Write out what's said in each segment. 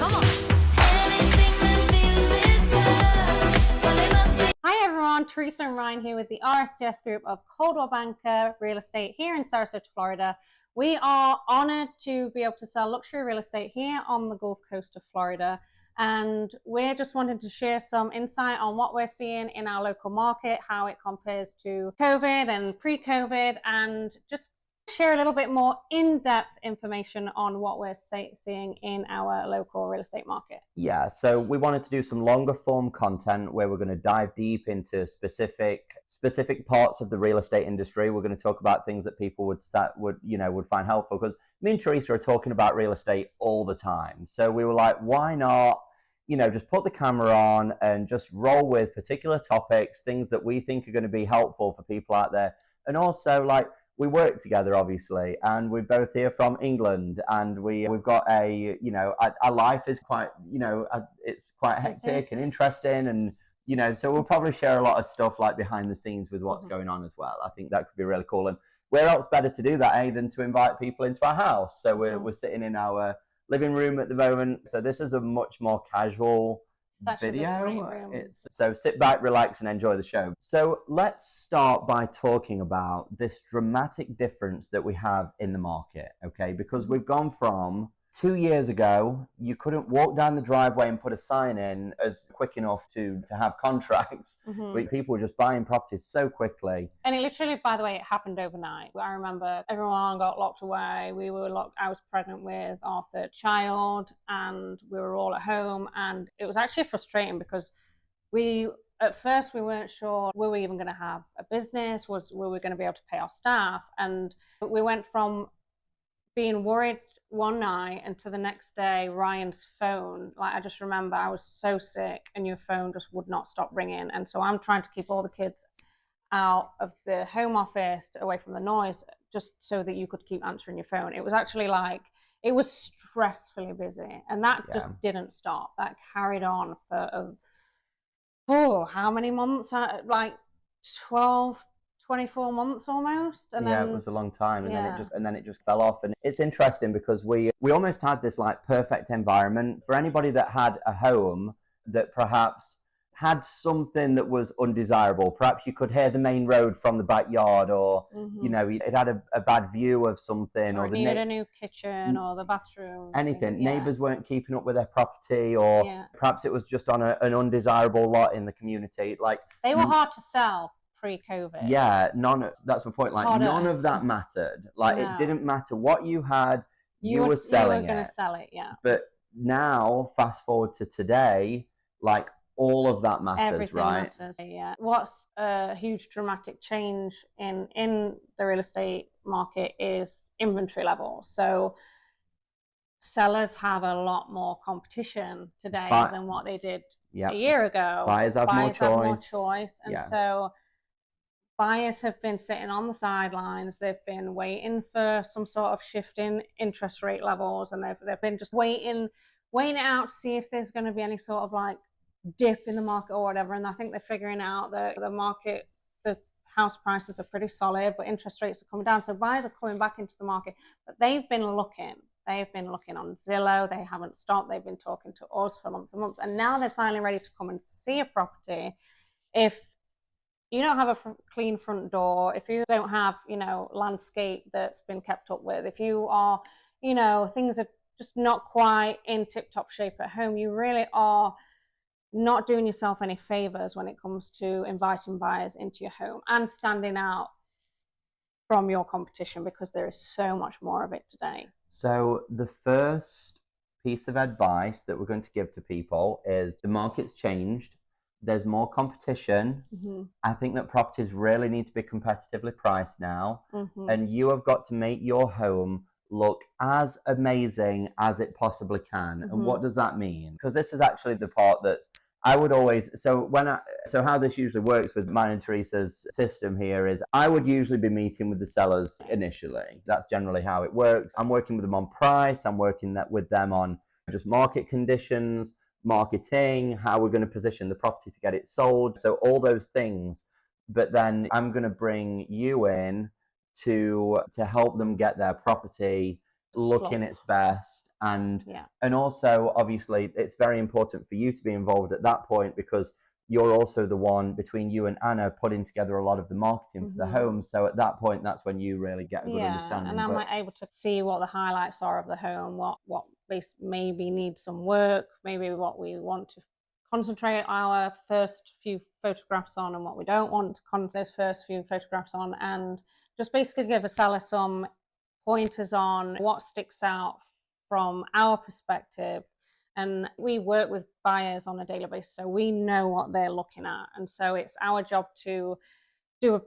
Come on. Anything that feels this love. Well, it must be. Hi everyone, Theresa and Ryan here with the RSTS group of Coldwell Banker Real Estate here in Sarasota, Florida. We are honored to be able to sell luxury real estate here on the Gulf Coast of Florida. And we're just wanting to share some insight on what we're seeing in our local market, how it compares to COVID and pre-COVID, and just share a little bit more in-depth information on what we're seeing in our local real estate market. Yeah, so we wanted to do some longer form content where we're going to dive deep into specific parts of the real estate industry. We're going to talk about things that people would find helpful, because me and Theresa are talking about real estate all the time. So we were like, why not, just put the camera on and just roll with particular topics, things that we think are going to be helpful for people out there. And also, we work together, obviously, and we're both here from England, and we've got our life is quite, it's quite hectic and interesting, and so we'll probably share a lot of stuff like behind the scenes with what's going on as well. I think that could be really cool. And where else better to do that, than to invite people into our house? So we're sitting in our living room at the moment. So this is a much more casual video. So sit back, relax, and enjoy the show. So let's start by talking about this dramatic difference that we have in the market, okay? Because we've gone from 2 years ago, you couldn't walk down the driveway and put a sign in as quick enough to have contracts. People were just buying properties so quickly. And it literally, by the way, it happened overnight. I remember everyone got locked away. We were locked. I was pregnant with our third child, and we were all at home. And it was actually frustrating because at first we weren't sure, were we even going to have a business? Were we going to be able to pay our staff? And we went from being worried one night and to the next day, Ryan's phone, I just remember I was so sick and your phone just would not stop ringing. And so I'm trying to keep all the kids out of the home office, away from the noise, just so that you could keep answering your phone. It was actually it was stressfully busy, and that just didn't stop. That carried on for how many months? 12, 24 months almost. And then, it was a long time, and then it just fell off. And it's interesting because we almost had this perfect environment for anybody that had a home that perhaps had something that was undesirable. Perhaps you could hear the main road from the backyard, or it had a bad view of something, or it needed a new kitchen, or the bathroom, anything. Neighbors weren't keeping up with their property, or perhaps it was just on an undesirable lot in the community. They were hard to sell pre-COVID. Yeah, that's my point. None of that mattered. It didn't matter what you had, you were selling it. You were going to sell it, yeah. But now, fast forward to today, all of that matters. Everything right? Matters, yeah. What's a huge dramatic change in the real estate market is inventory levels. So sellers have a lot more competition today than what they did a year ago. Buyers have more choice. And so buyers have been sitting on the sidelines. They've been waiting for some sort of shift in interest rate levels, and they've been just waiting it out to see if there's going to be any sort of dip in the market or whatever. And I think they're figuring out that the house prices are pretty solid, but interest rates are coming down. So buyers are coming back into the market, but they've been looking. They've been looking on Zillow. They haven't stopped. They've been talking to us for months and months. And now they're finally ready to come and see a property. If you don't have a clean front door, if you don't have, landscape that's been kept up with, if you are, things are just not quite in tip-top shape at home, you really are not doing yourself any favors when it comes to inviting buyers into your home and standing out from your competition, because there is so much more of it today. So the first piece of advice that we're going to give to people is the market's changed. There's more competition. I think that properties really need to be competitively priced now. And you have got to make your home look as amazing as it possibly can. And what does that mean? Because this is actually the part that's I would always, so how this usually works with mine and Theresa's system here is I would usually be meeting with the sellers initially. That's generally how it works. I'm working with them on price. I'm working with them on just market conditions, marketing, how we're going to position the property to get it sold. So all those things. But then I'm going to bring you in to help them get their property looking its best And Yeah. and also, obviously, it's very important for you to be involved at that point, because you're also the one, between you and Anna, putting together a lot of the marketing for the home. So at that point, that's when you really get a good understanding. And I'm able to see what the highlights are of the home, what maybe needs some work, maybe what we want to concentrate our first few photographs on, and what we don't want to concentrate those first few photographs on, and just basically give a seller some pointers on what sticks out from our perspective. And we work with buyers on a daily basis, so we know what they're looking at. And so it's our job to do a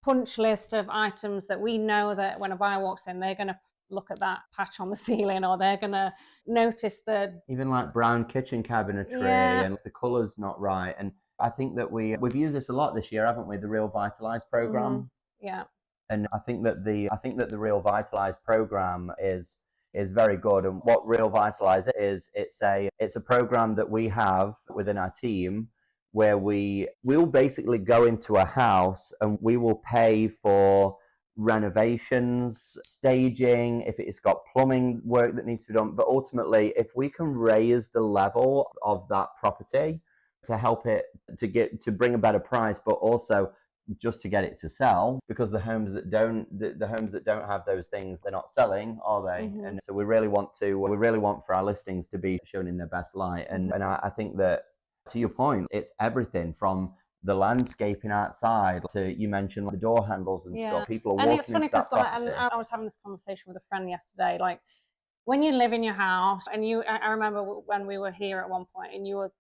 punch list of items that we know that when a buyer walks in, they're going to look at that patch on the ceiling, or they're going to notice the even like brown kitchen cabinetry, and the colour's not right. And I think that we've used this a lot this year, haven't we? The Real Vitalize program. Yeah. And I think that the Real Vitalize program is very good. And what Real Vitalize is, it's a program that we have within our team, where we'll basically go into a house and we will pay for renovations, staging, if it's got plumbing work that needs to be done. But ultimately, if we can raise the level of that property to help it to bring a better price, but also just to get it to sell, because the homes that don't have those things, they're not selling, are they? And so we really want for our listings to be shown in their best light. And I think that, to your point, it's everything from the landscaping outside to, you mentioned, the door handles and stuff. People are walking into that property. And I was having this conversation with a friend yesterday, like, when you live in your house, and I remember when we were here at one point, and you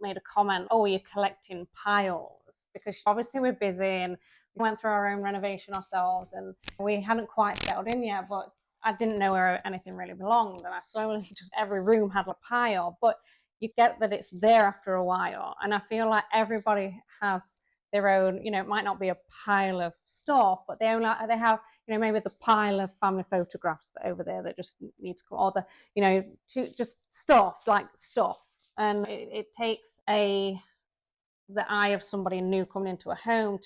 made a comment, oh, you're collecting piles, because obviously we're busy and we went through our own renovation ourselves, and we hadn't quite settled in yet, but I didn't know where anything really belonged, and I slowly just, every room had a pile. But you get that it's there after a while, and I feel like everybody has their own, it might not be a pile of stuff, but they have, maybe the pile of family photographs over there that just need to come, or just stuff. And it takes the eye of somebody new coming into a home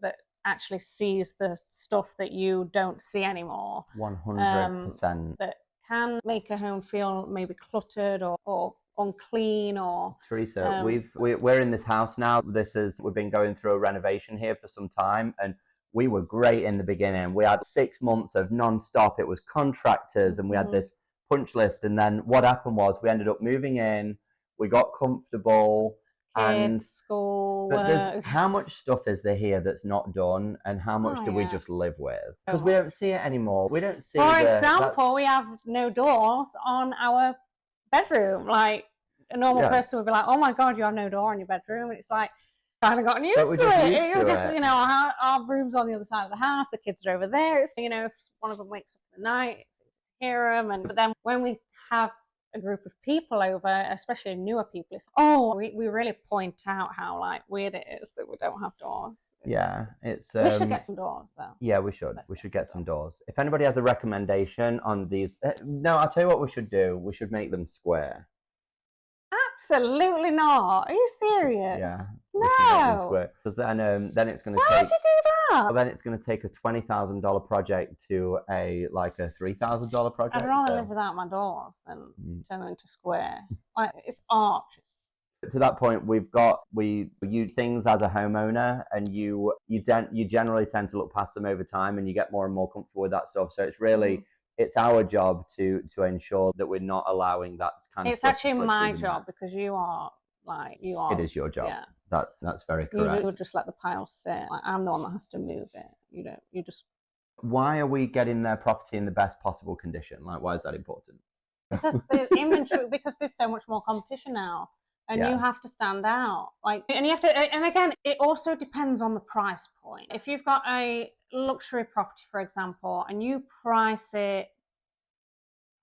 that actually sees the stuff that you don't see anymore. 100%. That can make a home feel maybe cluttered or unclean. Or Theresa, we're in this house now. We've been going through a renovation here for some time, and we were great in the beginning. We had 6 months of non-stop. It was contractors, and we had this punch list. And then what happened was, we ended up moving in. We got comfortable. And school but how much stuff is there here that's not done, and how much do we just live with? Because we don't see it anymore. We don't see. For example, we have no doors on our bedroom. Like, a normal person would be like, "Oh my god, you have no door in your bedroom." And it's like, kind of gotten used to it. You're just, our room's on the other side of the house. The kids are over there. It's, if one of them wakes up in the night, it's easy to hear them. But then when we have a group of people over, especially newer people, it's, we really point out how weird it is that we don't have doors. We should get some doors though. Yeah, we should get some doors. If anybody has a recommendation on these, no, I'll tell you what we should do. We should make them square. Absolutely not. Are you serious? Yeah. No. Because then it's going to take. Why would you do that? Well, then it's going to take a $20,000 project to a $3,000 project. I'd rather live without my doors than turn them into square. It's arches. To that point, we use things as a homeowner, and you generally tend to look past them over time, and you get more and more comfortable with that stuff. So it's really. It's our job to ensure that we're not allowing that kind of stuff. It's actually my job, because you are. It is your job. Yeah. That's very correct. You would just let the pile sit. I'm the one that has to move it. You just. Why are we getting their property in the best possible condition? Why is that important? Because there's inventory. Because there's so much more competition now, and you have to stand out. And you have to. And again, it also depends on the price point. If you've got a luxury property, for example, and you price it,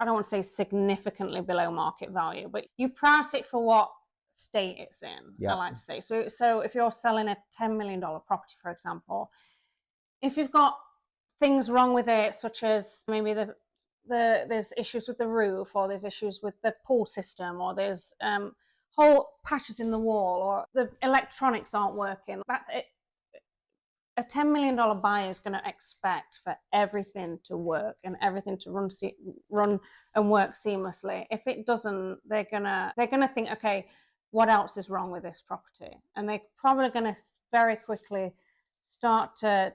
I don't want to say significantly below market value, but you price it for what state it's in. I like to say. So if you're selling a $10 million property, for example, if you've got things wrong with it, such as maybe there's issues with the roof, or there's issues with the pool system, or there's whole patches in the wall, or the electronics aren't working, that's it. a $10 million buyer is going to expect for everything to work and everything to run and work seamlessly. If it doesn't, they're gonna think, okay, what else is wrong with this property? And they're probably going to very quickly start to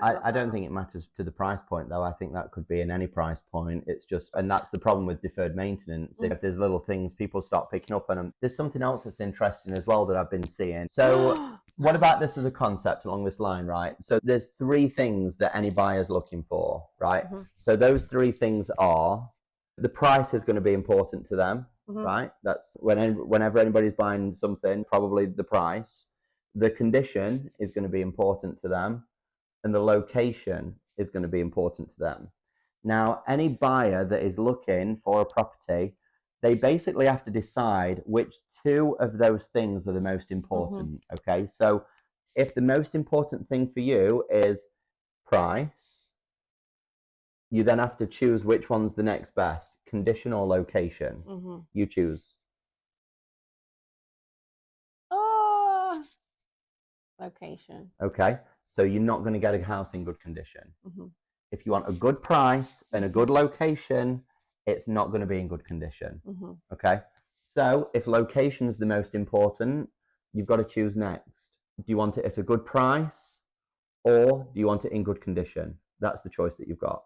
I don't think it matters to the price point, though. I think that could be in any price point. It's just, and that's the problem with deferred maintenance. If there's little things, people start picking up on them. There's something else that's interesting as well that I've been seeing. So what about this as a concept along this line, right? So there's 3 things that any buyer's looking for, right? So those 3 things are, the price is going to be important to them, right? That's whenever anybody's buying something, probably the price. The condition is going to be important to them. And the location is going to be important to them. Now, any buyer that is looking for a property, they basically have to decide which 2 of those things are the most important. Okay, so if the most important thing for you is price, you then have to choose which one's the next best, condition or location. You choose. Location. Okay, so you're not going to get a house in good condition. If you want a good price and a good location, it's not going to be in good condition. Okay, so if location is the most important, you've got to choose next. Do you want it at a good price, or do you want it in good condition? That's the choice that you've got.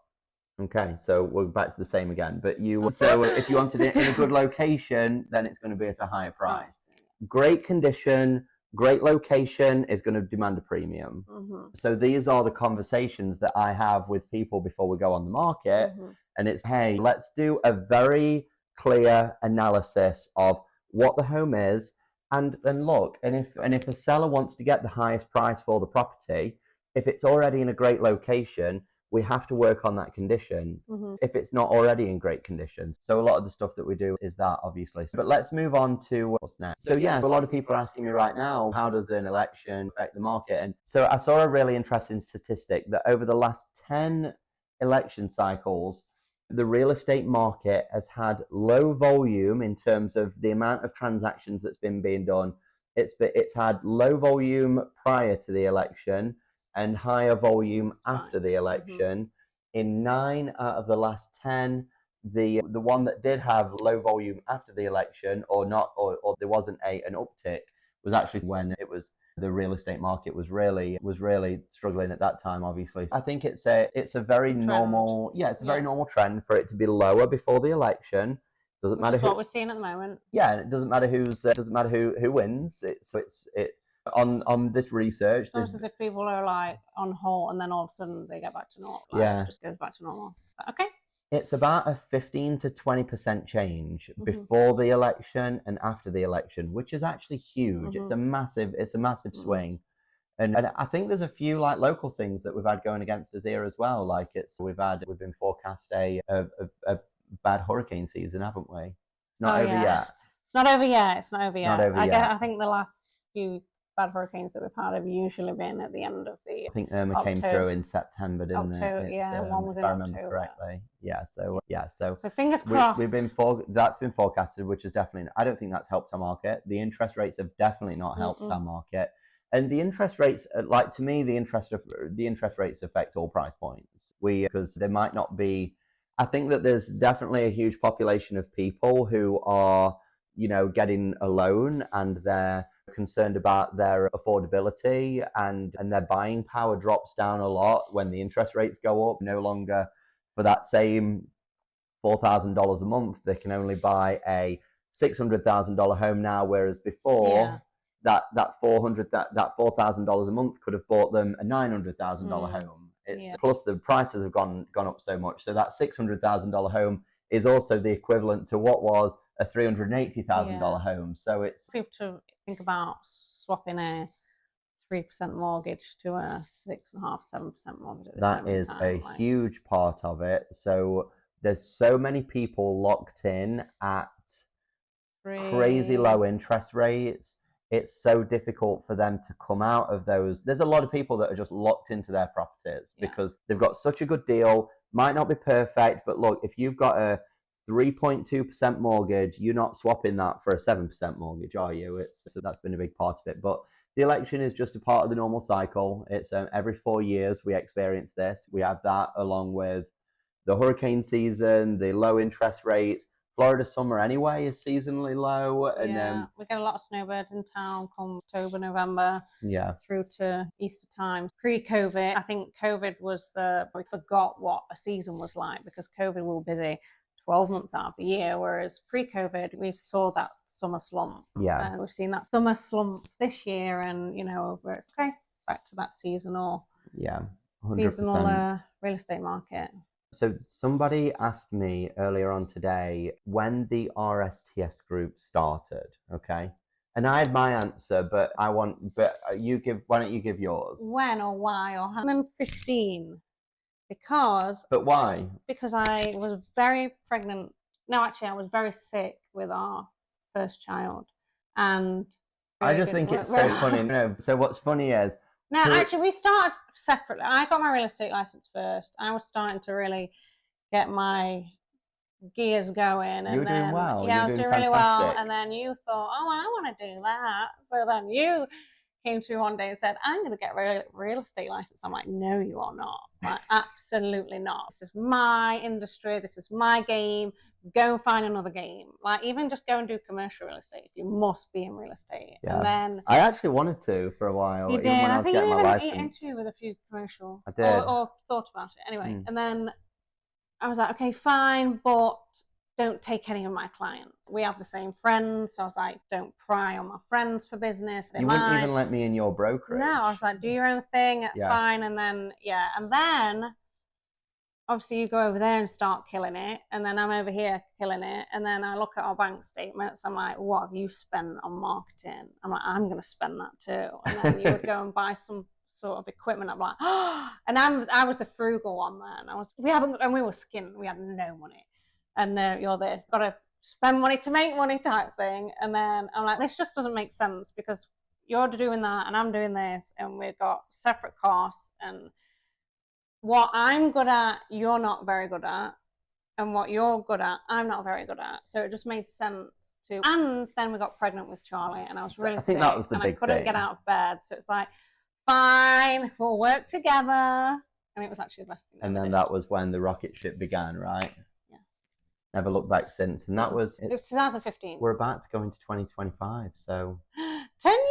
Okay, so we're back to the same again. But so if you wanted it in a good location, then it's going to be at a higher price. Great condition, great location is going to demand a premium. So these are the conversations that I have with people before we go on the market. And it's, hey, let's do a very clear analysis of what the home is. And look, and if a seller wants to get the highest price for the property, if it's already in a great location, we have to work on that condition if it's not already in great condition. So a lot of the stuff that we do is that, obviously. But let's move on to what's next. So yeah, a lot of people are asking me right now, how does an election affect the market? And so I saw a really interesting statistic that over the last 10 election cycles, the real estate market has had low volume in terms of the amount of transactions that's been being done. It's had low volume prior to the election and higher volume after the election. In 9 out of the last 10, the one that did have low volume after the election, or there wasn't an uptick, was actually when it was the real estate market was really struggling at that time. Obviously, I think it's a very normal very normal trend for it to be lower before the election. Doesn't matter what we're seeing at the moment. Yeah, and it doesn't matter who wins. It on this research. It's almost as if people are like on hold and then all of a sudden they get back to normal. It just goes back to normal. Okay. It's about a 15 to 20% change before the election and after the election, which is actually huge. It's a massive swing. And I think there's a few like local things that we've had going against us here as well. Like we've been forecast a bad hurricane season, haven't we? It's not over yet. It's not over yet. I think the last few bad hurricanes that we've had have usually been at the end of the. I think Irma came through in September, didn't it? One was in if I remember October. correctly. So fingers crossed. That's been forecasted, which is definitely. I don't think that's helped our market. The interest rates have definitely not helped our market, and the interest rates, like to me, the interest rates affect all price points. Because there might not be. I think that there's definitely a huge population of people who are, getting a loan and they're concerned about their affordability and their buying power drops down a lot when the interest rates go up. No longer for that same $4,000 a month, they can only buy a $600,000 home now, whereas before that $4,000 a month could have bought them a $900,000 home. Plus the prices have gone up so much, so that $600,000 home is also the equivalent to what was a $380,000 home. So it's people to think about swapping a 3% mortgage to a 6.5%, 7% mortgage. That is a huge part of it. So there's so many people locked in at crazy low interest rates. It's so difficult for them to come out of those. There's a lot of people that are just locked into their properties because they've got such a good deal. Might not be perfect, but look, if you've got a 3.2% mortgage, you're not swapping that for a 7% mortgage, are you? So that's been a big part of it. But the election is just a part of the normal cycle. It's every 4 years we experience this. We have that along with the hurricane season, the low interest rates. Florida summer anyway is seasonally low, and yeah, we get a lot of snowbirds in town come October, November, through to Easter time. Pre-COVID, I think COVID was we forgot what a season was like because COVID we were busy 12 months out of the year, whereas pre-COVID we saw that summer slump. Yeah. And we've seen that summer slump this year, and where it's okay, back to that seasonal 100%. Real estate market. So somebody asked me earlier on today when the RSTS group started, okay? And I had my answer, but why don't you give yours? When or why or how? 2015. Because. But why? Because I was very pregnant. No, actually, I was very sick with our first child, and I just think it's so funny. No, so what's funny is. No, actually, we started separately. I got my real estate license first. I was starting to really get my gears going. And you were doing well. Yeah, I was doing really well. And then you thought, oh, I want to do that. So then you came to me one day and said, I'm going to get a real estate license. I'm like, no, you are not. Like, absolutely not. This is my industry. This is my game. Go and find another game. Like, even just go and do commercial real estate. You must be in real estate. Yeah. And then I actually wanted to for a while. You did. Even when I was getting my license. Interview with a few commercial. I did. Or thought about it. Anyway, and then I was like, okay, fine, but don't take any of my clients. We have the same friends, so I was like, don't pry on my friends for business. You wouldn't even let me in your brokerage. No, I was like, do your own thing, fine, and then obviously you go over there and start killing it, and then I'm over here killing it, and then I look at our bank statements, I'm like, what have you spent on marketing? I'm like, I'm going to spend that too. And then you would go and buy some sort of equipment. I'm like, oh, and I was the frugal one then. We were skinned, we had no money. And you're there, got to spend money to make money type thing. And then I'm like, this just doesn't make sense because you're doing that and I'm doing this, and we've got separate costs, and what I'm good at, you're not very good at, and what you're good at, I'm not very good at. So it just made sense to. And then we got pregnant with Charlie, and I was really sick. I think that was the big thing. I couldn't get out of bed, so it's like, fine, we'll work together. And it was actually the best thing. And then that was when the rocket ship began, right? Yeah. Never looked back since, and that was. It was 2015. We're about to go into 2025, so. 10 years.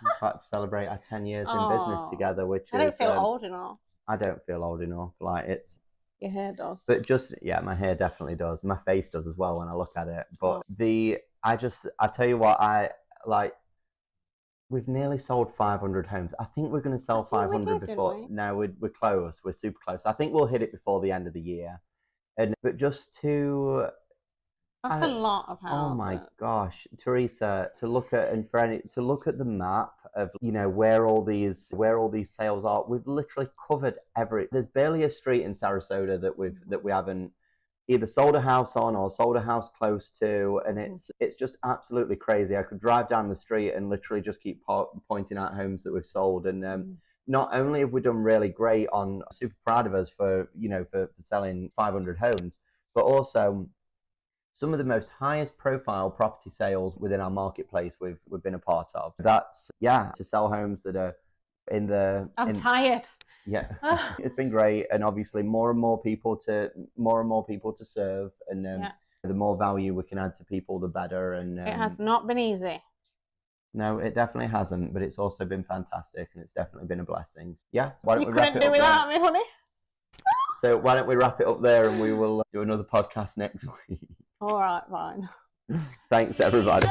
We're about to celebrate our 10 years in business together, which I don't feel old enough. I don't feel old enough. Like it's. Your hair does. But my hair definitely does. My face does as well when I look at it. But I tell you what, we've nearly sold 500 homes. I think we're going to sell 500 before. No, we're close. We're super close. I think we'll hit it before the end of the year. But just to. That's a lot of houses. Oh my gosh, Theresa, to look at the map of where all these sales are. We've literally covered there's barely a street in Sarasota that we haven't either sold a house on or sold a house close to, and it's just absolutely crazy. I could drive down the street and literally just keep pointing out homes that we've sold, and not only have we done really great on, super proud of us for selling 500 homes, but also some of the most highest profile property sales within our marketplace we've been a part of. That's to sell homes that are in the. I'm tired. Yeah, it's been great, and obviously more and more people to serve, and the more value we can add to people, the better. And it has not been easy. No, it definitely hasn't, but it's also been fantastic, and it's definitely been a blessing. Yeah, why don't you we wrap it up? couldn't do without me, honey. So why don't we wrap it up there, and we will do another podcast next week. All right, fine. Thanks, everybody.